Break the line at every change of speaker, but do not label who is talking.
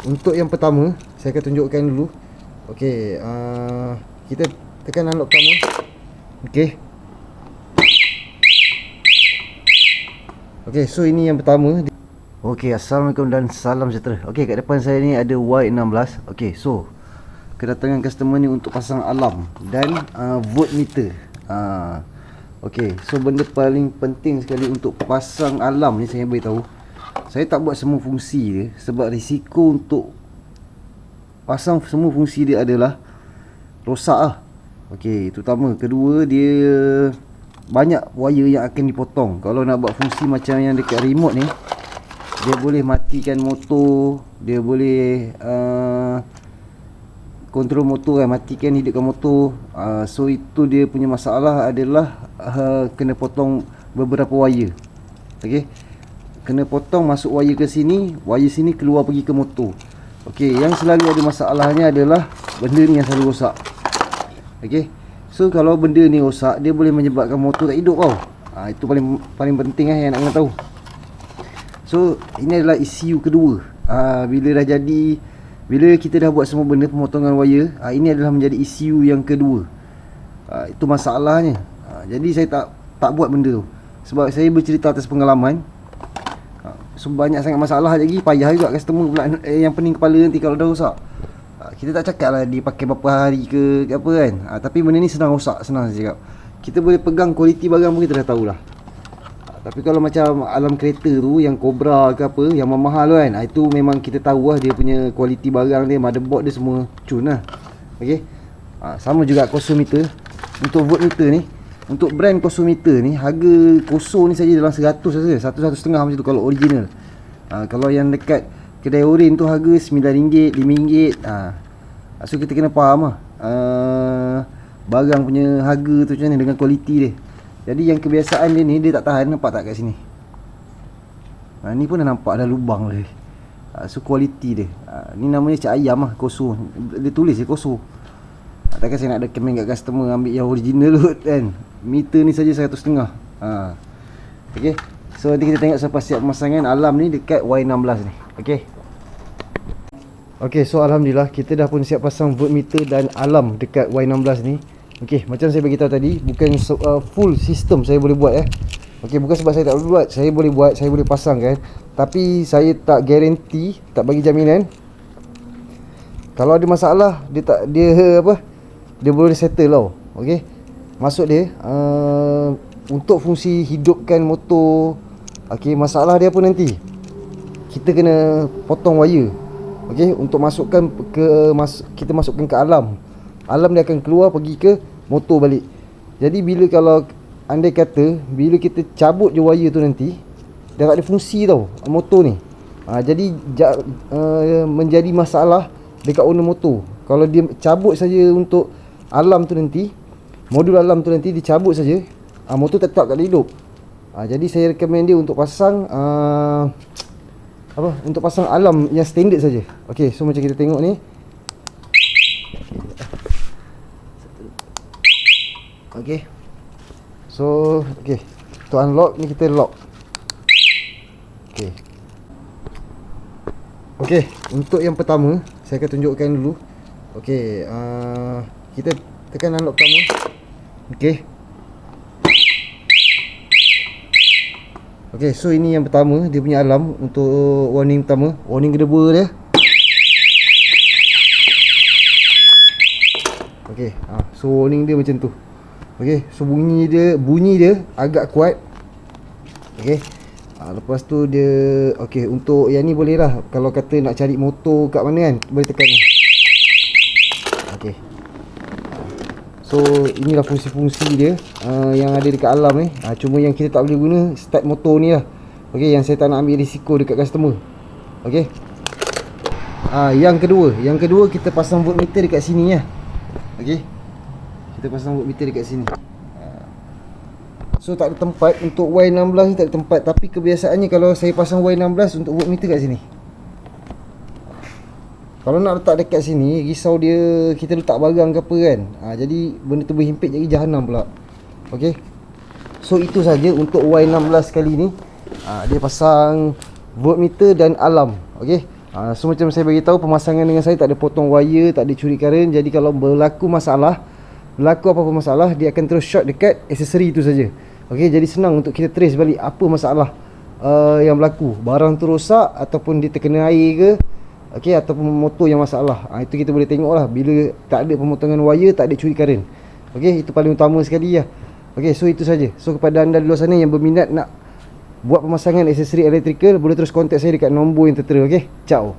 untuk yang pertama saya akan tunjukkan dulu. Okey, kita tekan unlock pertama. Okey. Okey, so ini yang pertama. Okey, assalamualaikum dan salam sejahtera. Okey, kat depan saya ni ada Y16. Okey, so kedatangan customer ni untuk pasang alarm dan voltmeter. Okey, so benda paling penting sekali untuk pasang alarm ni saya beritahu. Saya tak buat semua fungsi dia sebab risiko untuk pasang semua fungsi dia adalah rosak lah. Okey, terutama kedua, dia banyak wire yang akan dipotong. Kalau nak buat fungsi macam yang dekat remote ni, dia boleh matikan motor, dia boleh kontrol motor kan, matikan, hidupkan motor. So itu dia punya masalah adalah kena potong beberapa wire. Okey, kena potong masuk wire ke sini, wire sini keluar pergi ke motor. Okey, yang selalu ada masalahnya adalah benda ni yang selalu rosak. Okey, so kalau benda ni rosak, dia boleh menyebabkan motor tak hidup tau. Itu paling penting yang nak kena tahu. So ini adalah isu kedua. Bila kita dah buat semua benda pemotongan wire, ini adalah menjadi isu yang kedua. Itu masalahnya. Jadi saya tak buat benda tu sebab saya bercerita atas pengalaman. So banyak sangat masalah lagi, payah juga customer pula yang pening kepala nanti kalau dah rosak. Kita tak cakap lah dia pakai berapa hari ke apa kan. Tapi benda ni senang rosak, senang saya cakap. Kita boleh pegang kualiti barang pun kita dah tahulah. Tapi kalau macam alam kereta tu yang Cobra ke apa, yang mahal tu kan, itu memang kita tahu lah dia punya kualiti barang dia, motherboard dia semua cun lah. Okey. Sama juga kosometer. Untuk voltmeter ni, untuk brand kosometer ni, harga koso ni saja dalam 100 saja, 1-1.5 macam tu kalau original. Kalau yang dekat kedai oren tu harga RM9, RM5. So kita kena faham lah barang punya harga tu macam mana dengan kualiti dia. Jadi yang kebiasaan dia ni, dia tak tahan. Nampak tak kat sini? Ni pun dah nampak dah lubang dah. So kualiti dia, ni namanya cak ayam lah, koso. Dia tulis je koso. Takkan saya nak recommend kat customer ambil yang original kot kan. Meter ni saja 100.5. Okey. So nanti kita tengok siapa siap pemasangan alarm ni dekat Y16 ni. Okey. Okey, so alhamdulillah kita dah pun siap pasang voltmeter dan alarm dekat Y16 ni. Okey, macam saya beritahu tadi, bukan full sistem saya boleh buat Okey, bukan sebab saya tak boleh buat. Saya boleh buat, saya boleh pasang kan. Tapi saya tak guarantee, tak bagi jaminan. Kalau ada masalah, dia boleh settle tau. Okey. Maksud dia untuk fungsi hidupkan motor. Okey, masalah dia apa nanti? Kita kena potong wire. Okey, untuk masukkan kita masukkan ke alarm. Alarm dia akan keluar pergi ke motor balik. Jadi kalau andai kata bila kita cabut je wire tu nanti, dah tak ada fungsi tau motor ni. Jadi menjadi masalah dekat owner motor. Kalau dia cabut saja untuk alarm tu nanti, modul alarm tu nanti dicabut saja, motor tetap tak ada hidup. Jadi saya recommend dia untuk pasang untuk pasang alarm yang standard saja. Okey, so macam kita tengok ni. Okey. So, okey. Untuk unlock ni kita lock. Okey. Okey, untuk yang pertama saya akan tunjukkan dulu. Okey, kita tekan unlock pertama. Okey. Okey, so ini yang pertama, dia punya alarm untuk warning pertama, warning kedua dia. Okey, so warning dia macam tu. Okey, so bunyi dia agak kuat. Okey. Lepas tu dia, okey, untuk yang ni boleh lah. Kalau kata nak cari motor kat mana kan, boleh tekan ni. Okey. So inilah fungsi-fungsi dia yang ada dekat alarm ni. Cuma yang kita tak boleh guna start motor ni lah. Okey, yang saya tak nak ambil risiko dekat customer. Okey. Yang kedua kita pasang voltmeter dekat sini lah. Okey. Kita pasang voltmeter dekat sini. So tak ada tempat untuk Y16 ni, tak ada tempat. Tapi kebiasaannya kalau saya pasang Y16 untuk voltmeter kat sini. Kalau nak letak dekat sini, risau dia kita letak barang ke apa kan. Jadi benda tu berhimpit jadi jahanam pula. Okey. So itu saja untuk Y16 kali ni. Dia pasang voltmeter dan alarm. Okey. So macam saya bagi tahu, pemasangan dengan saya tak ada potong wire, tak ada curi current. Jadi kalau berlaku apa-apa masalah, dia akan terus short dekat aksesori itu saja. Okey, jadi senang untuk kita trace balik apa masalah yang berlaku. Barang tu rosak ataupun dia terkena air ke, okey, ataupun motor yang masalah. Itu kita boleh tengok lah bila tak ada pemotongan wire, tak ada curi current. Okey, itu paling utama sekali lah. Okey, so itu saja. So kepada anda di luar sana yang berminat nak buat pemasangan aksesori electrical, boleh terus kontak saya dekat nombor yang tertera. Okey, ciao.